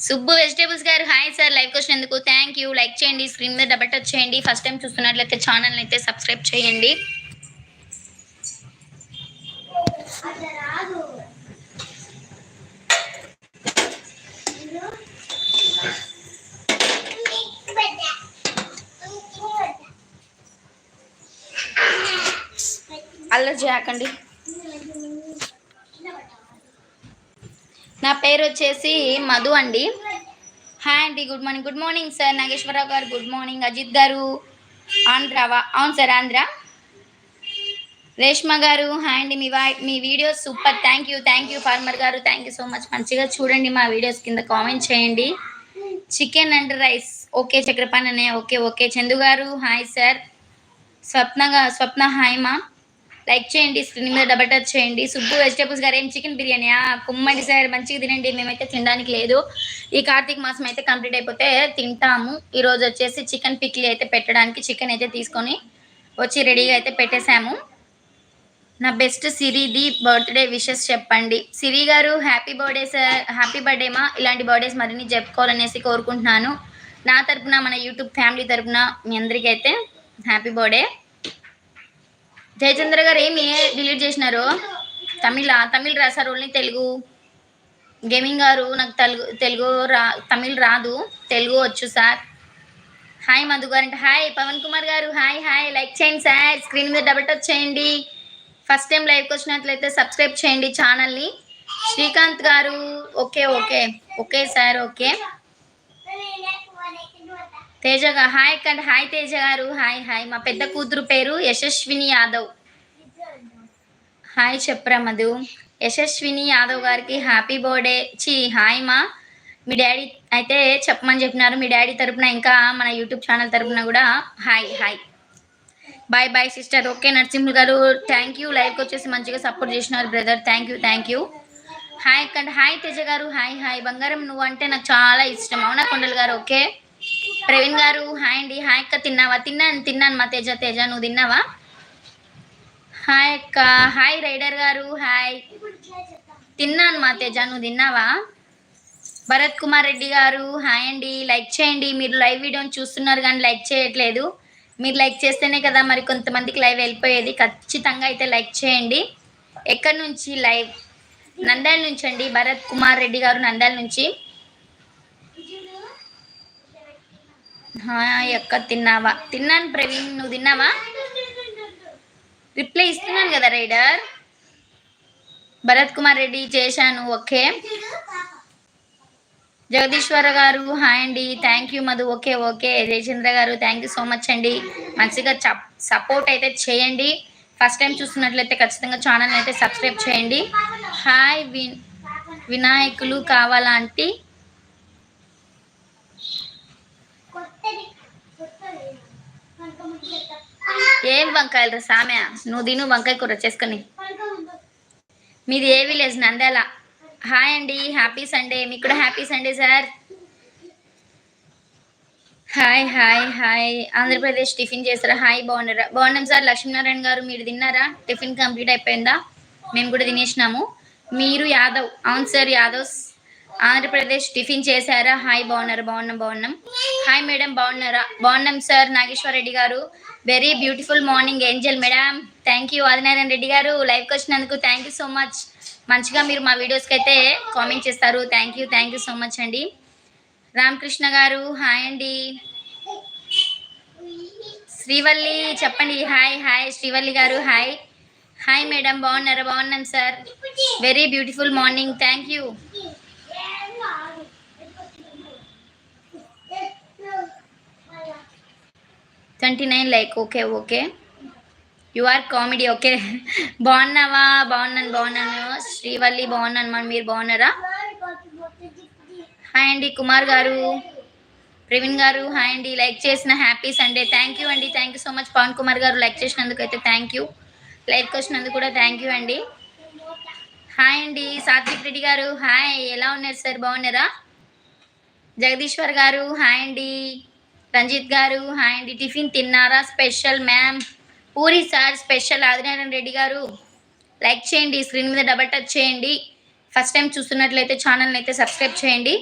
Subbu vegetables గారు hi sir, live వచ్చినందుకు thank you. Like చేయండి, స్క్రీన్ మీద డబల్ టచ్ చేయండి. ఫస్ట్ టైం చూస్తున్నట్లయితే ఛానల్ అయితే సబ్స్క్రైబ్ చేయండి. అల్లరి చేయకండి. నా పేరు వచ్చేసి మధు అండి. హాయ్ అండి, good morning. Good morning sir Nageswararao గారు, గుడ్ మార్నింగ్. అజిత్ గారు ఆంధ్రావా? అవును సార్, ఆంధ్ర. రేష్మ గారు హాయ్ అండి, మీ videos super, thank you farmer గారు, థ్యాంక్ యూ సో మచ్. మంచిగా చూడండి మా వీడియోస్, కింద కామెంట్ చేయండి. Chicken and rice okay Chakrapani అన్నయ్య, ఓకే. చందు గారు హాయ్ సార్. స్వప్న హాయ్ మా. లైక్ చేయండి, స్క్రీన్ మీద డబల్ టచ్ చేయండి. సుబ్బు వెజిటేబుల్స్ గారు ఏం చికెన్ బిర్యానీయా? కుమ్మండి సార్, మంచిగా తినండి. మేమైతే తినడానికి లేదు, ఈ కార్తీక మాసం అయితే కంప్లీట్ అయిపోతే తింటాము. ఈరోజు వచ్చేసి చికెన్ పిక్లీ అయితే పెట్టడానికి చికెన్ అయితే తీసుకొని వచ్చి రెడీగా అయితే పెట్టేశాము. నా బెస్ట్ సిరిది బర్త్డే విషెస్ చెప్పండి. సిరి గారు happy birthday sir. Happy birthday మా. ఇలాంటి బర్త్డేస్ మరిన్ని చెప్పుకోవాలనేసి కోరుకుంటున్నాను. నా తరపున, మన యూట్యూబ్ ఫ్యామిలీ తరపున మీ అందరికీ అయితే హ్యాపీ బర్త్డే. జయచంద్ర గారు ఏమి డిలీట్ చేసినారు? తమిళ్ రాసారు, ఓన్లీ తెలుగు. గేమింగ్ గారు నాకు తమిళ్ రాదు, తెలుగు వచ్చు సార్. హాయ్ మధు గారు అంటే హాయ్. పవన్ కుమార్ గారు హాయ్. లైక్ చేయండి సార్, స్క్రీన్ మీద డబల్ టచ్ చేయండి. ఫస్ట్ టైం లైవ్కి వచ్చినట్లయితే సబ్స్క్రైబ్ చేయండి ఛానల్ని. శ్రీకాంత్ గారు okay sir, okay. Teja hi కండి. హాయ్ తేజ గారు హాయ్. మా పెద్ద కూతురు పేరు యశస్విని యాదవ్. హాయ్ చెప్పరా మధు. యశస్విని యాదవ్ గారికి హ్యాపీ బర్త్డే. హాయ్ మా. మీ డాడీ అయితే చెప్పమని చెప్పినారు. మీ డాడీ తరపున, ఇంకా మన యూట్యూబ్ ఛానల్ తరపున కూడా hi. Bye sister. Okay Narasimhulu గారు థ్యాంక్ యూ. లైవ్కి వచ్చేసి మంచిగా సపోర్ట్ చేసినారు బ్రదర్, థ్యాంక్ యూ. హాయ్ కండి. హాయ్ తేజ గారు హాయ్. బంగారం నువ్వు అంటే నాకు చాలా ఇష్టం. అవునా కొండలు గారు? ఓకే. ప్రవీణ్ గారు హాయ్ అండి. హాయ్ అక్క, తిన్నావా? తిన్నాను మా తేజ. నువ్వు తిన్నావా? హాయ్ అక్క. హాయ్ రైడర్ గారు హాయ్. తిన్నాను మా తేజ, నువ్వు తిన్నావా? భరత్ కుమార్ రెడ్డి గారు హాయ్ అండి. లైక్ చేయండి. మీరు లైవ్ వీడియోని చూస్తున్నారు కానీ లైక్ చేయట్లేదు. మీరు లైక్ చేస్తేనే కదా మరి కొంతమందికి లైవ్ వెళ్ళిపోయేది. ఖచ్చితంగా అయితే లైక్ చేయండి. ఎక్కడి నుంచి లైవ్? నంద్యాల నుంచి అండి. భరత్ కుమార్ రెడ్డి గారు నంద్యాల నుంచి. హాయ్ అక్క, తిన్నావా? తిన్నాను ప్రవీణ్, నువ్వు తిన్నావా? రిప్లై ఇస్తున్నాను కదా రైడర్. భరత్ కుమార్ రెడ్డి చేశాను, ఓకే. జగదీశ్వర గారు హాయ్ అండి. Thank you Madhu. Okay. Jayachandra గారు థ్యాంక్ యూ సో మచ్ అండి. మంచిగా సపోర్ట్ అయితే చేయండి. ఫస్ట్ టైం చూస్తున్నట్లయితే ఖచ్చితంగా ఛానల్ అయితే సబ్స్క్రైబ్ చేయండి. హాయ్ వినాయకులు కావాలా ఆంటీ? ఏం వంకాయలు రా సామె, నువ్వు తిను వంకాయ కూర చేసుకొని. మీది ఏ విలేజ్? నంద్యాల. హాయ్ అండి, హ్యాపీ సండే. మీకు కూడా happy Sunday sir. Hi. Andhra Pradesh tiffin చేస్తారా? హాయ్ బాగున్నారా? బాగున్నాం సార్. లక్ష్మీనారాయణ గారు మీరు తిన్నారా? టిఫిన్ కంప్లీట్ అయిపోయిందా? మేము కూడా తినేసినాము. మీరు యాదవ్? అవును సార్, యాదవ్స్. ఆంధ్రప్రదేశ్ టిఫిన్ చేశారా? హాయ్ బాగున్నారు. బాగున్నాం. హాయ్ మేడం, బాగున్నారా? బాగున్నాం సార్. నాగేశ్వర రెడ్డి గారు very beautiful morning Angel madam. Thank you. Adinarayana Reddy గారు లైవ్కి వచ్చినందుకు థ్యాంక్ యూ సో మచ్. మంచిగా మీరు మా వీడియోస్కి అయితే కామెంట్ చేస్తారు. థ్యాంక్ యూ సో మచ్ అండి. రామకృష్ణ గారు హాయ్ అండి. శ్రీవల్లి చెప్పండి హాయ్. శ్రీవల్లి గారు హాయ్ మేడం, బాగున్నారా? బాగున్నాం sir. Very beautiful morning, thank you. 29 like, okay. You are comedy, okay. బాగున్నాను. శ్రీవల్లి బాగున్నాను. మరి మీరు బాగున్నారా? హాయ్ అండి. కుమార్ గారు, ప్రవీణ్ గారు హాయ్ అండి. లైక్ చేసిన హ్యాపీ సండే. థ్యాంక్ యూ అండి. Thank you so much. Pavan Kumar గారు లైక్ చేసినందుకు అయితే థ్యాంక్ యూ. లైక్ వచ్చినందుకు కూడా థ్యాంక్ యూ అండి. హాయ్ అండి. సాత్విక్ రెడ్డి గారు హాయ్. ఎలా ఉన్నారు సార్? బాగున్నారా? జగదీశ్వర్ గారు హాయ్ అండి. రంజిత్ గారు హాయ్ అండి. టిఫిన్ తిన్నారా? Special ma'am puri sir special. Adinarayana Reddy గారు లైక్ చేయండి, స్క్రీన్ మీద డబల్ టచ్ చేయండి. ఫస్ట్ టైం చూస్తున్నట్లయితే ఛానల్ని అయితే సబ్స్క్రైబ్ చేయండి.